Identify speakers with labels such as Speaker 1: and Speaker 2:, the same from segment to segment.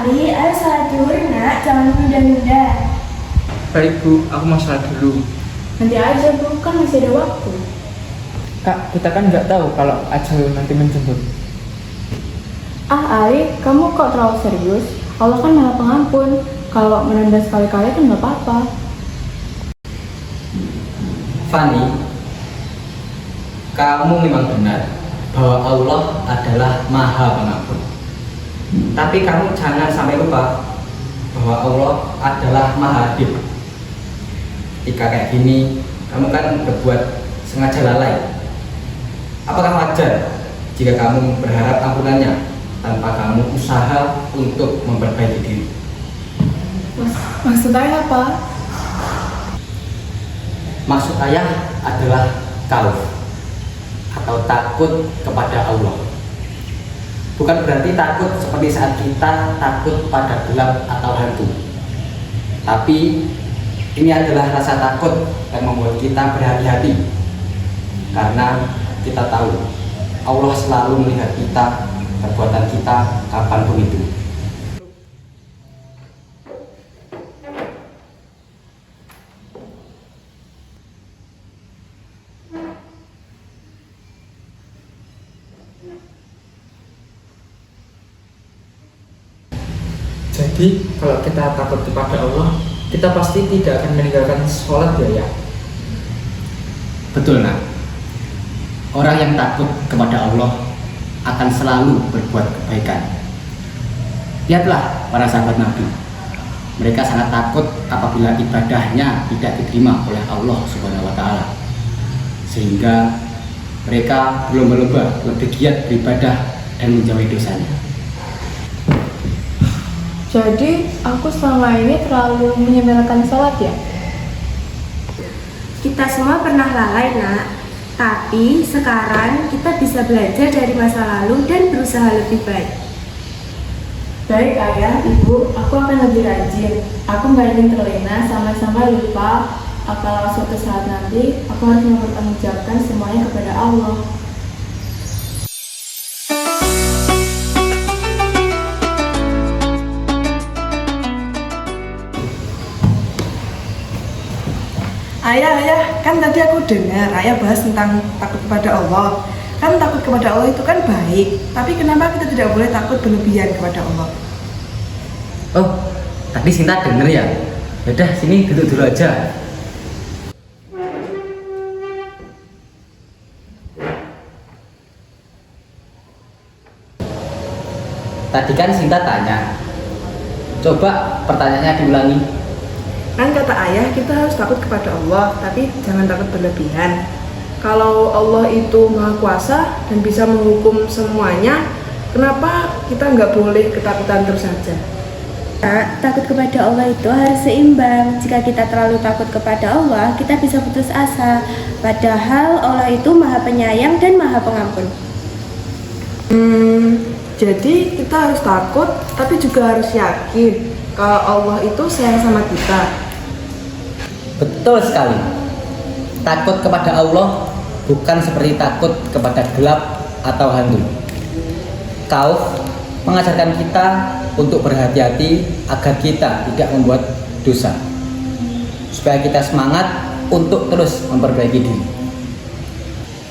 Speaker 1: Ali, ayo sholat zuhur nak, jangan menunda-nunda.
Speaker 2: Baik Bu, aku mau sholat dulu.
Speaker 3: Nanti aja Bu, kan masih ada waktu.
Speaker 2: Kak, kita kan nggak tahu kalau ajal nanti menjemput.
Speaker 3: Ali, kamu kok terlalu serius? Allah kan maha pengampun. Kalau menunda sekali-kali kan nggak apa-apa.
Speaker 4: Fani, kamu memang benar bahwa Allah adalah maha pengampun. Tapi kamu jangan sampai lupa bahwa Allah adalah maha adil. Jika kayak gini, kamu kan berbuat sengaja lalai. Apakah wajar jika kamu berharap ampunannya tanpa kamu usaha untuk memperbaiki diri?
Speaker 3: Maksud ayah apa?
Speaker 4: Maksud ayah adalah khauf atau takut kepada Allah. Bukan berarti takut seperti saat kita takut pada gelap atau hantu. Tapi ini adalah rasa takut yang membuat kita berhati-hati. Karena kita tahu Allah selalu melihat kita, perbuatan kita kapanpun itu.
Speaker 2: Jadi, kalau kita takut kepada Allah, kita pasti tidak akan meninggalkan sholat ya.
Speaker 4: Betul nak. Orang yang takut kepada Allah akan selalu berbuat kebaikan. Lihatlah para sahabat Nabi. Mereka sangat takut apabila ibadahnya tidak diterima oleh Allah Subhanahu wa taala. Sehingga mereka berlomba-lomba lebih giat beribadah dan menjauhi dosanya.
Speaker 3: Jadi, aku selama ini terlalu menyepelekan sholat ya?
Speaker 1: Kita semua pernah lalai nak, tapi sekarang kita bisa belajar dari masa lalu dan berusaha lebih baik.
Speaker 3: Baik ayah, ibu, aku akan lebih rajin. Aku nggak ingin terlena sampai-sampai lupa kalau suatu saat nanti aku harus mempertanggungjawabkan semuanya kepada Allah.
Speaker 5: Ayah, kan tadi aku dengar ayah bahas tentang takut kepada Allah. Kan takut kepada Allah itu kan baik, tapi kenapa kita tidak boleh takut berlebihan kepada Allah?
Speaker 4: Oh, tadi Sinta denger ya? Yaudah, sini duduk dulu aja. Tadi kan Sinta tanya. Coba pertanyaannya diulangi.
Speaker 5: Kan kata ayah kita harus takut kepada Allah, tapi jangan takut berlebihan. Kalau Allah itu maha kuasa dan bisa menghukum semuanya, kenapa kita nggak boleh ketakutan terus saja?
Speaker 1: Nak, takut kepada Allah itu harus seimbang. Jika kita terlalu takut kepada Allah, kita bisa putus asa. Padahal Allah itu maha penyayang dan maha pengampun.
Speaker 5: Jadi kita harus takut, tapi juga harus yakin kalau Allah itu sayang sama kita.
Speaker 4: Betul sekali. Takut kepada Allah bukan seperti takut kepada gelap atau hantu. Khauf mengajarkan kita untuk berhati-hati agar kita tidak membuat dosa, supaya kita semangat untuk terus memperbaiki diri.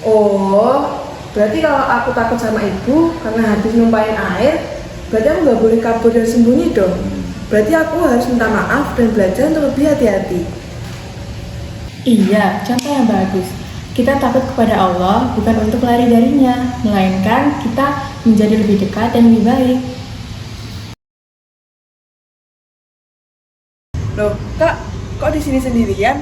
Speaker 5: Oh, berarti kalau aku takut sama ibu karena habis numpahin air, berarti aku nggak boleh kabur dan sembunyi dong. Berarti aku harus minta maaf dan belajar untuk lebih hati-hati.
Speaker 3: Iya, contoh yang bagus. Kita takut kepada Allah bukan untuk lari darinya, melainkan kita menjadi lebih dekat dan lebih baik.
Speaker 5: Loh, Kak, kok di sini sendirian?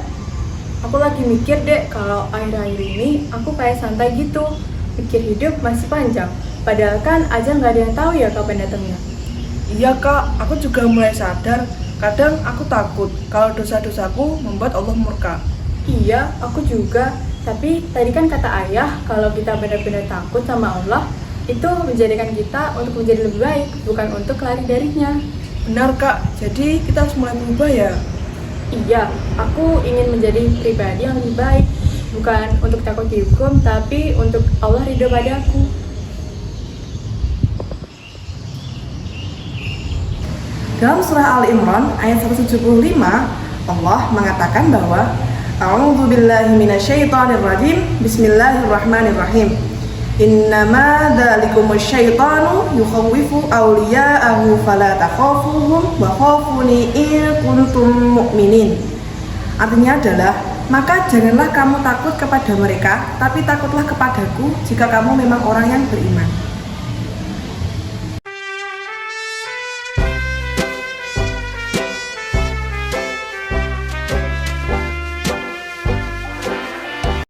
Speaker 5: Aku lagi mikir deh kalau akhir-akhir ini aku kayak santai gitu. Mikir hidup masih panjang, padahal kan aja nggak ada yang tahu ya kapan datangnya. Iya Kak, aku juga mulai sadar. Kadang aku takut kalau dosa-dosaku membuat Allah murka.
Speaker 3: Iya, aku juga. Tapi tadi kan kata ayah kalau kita benar-benar takut sama Allah, itu menjadikan kita untuk menjadi lebih baik, bukan untuk lari darinya.
Speaker 5: Benar Kak, jadi kita harus mulai berubah ya?
Speaker 3: Iya, aku ingin menjadi pribadi yang lebih baik, bukan untuk takut dihukum, tapi untuk Allah ridho padaku.
Speaker 6: Dalam surah Al-Imran ayat 175, Allah mengatakan bahwa A'udzubillahi minasyaitonirrajim. Bismillahirrahmanirrahim. Innama dzalikumus syaitanu yukhawwifu awliya'ahu fala takhafuhum wa khafuni in kuntum mu'minin. Artinya adalah, maka janganlah kamu takut kepada mereka, tapi takutlah kepadaku jika kamu memang orang yang beriman.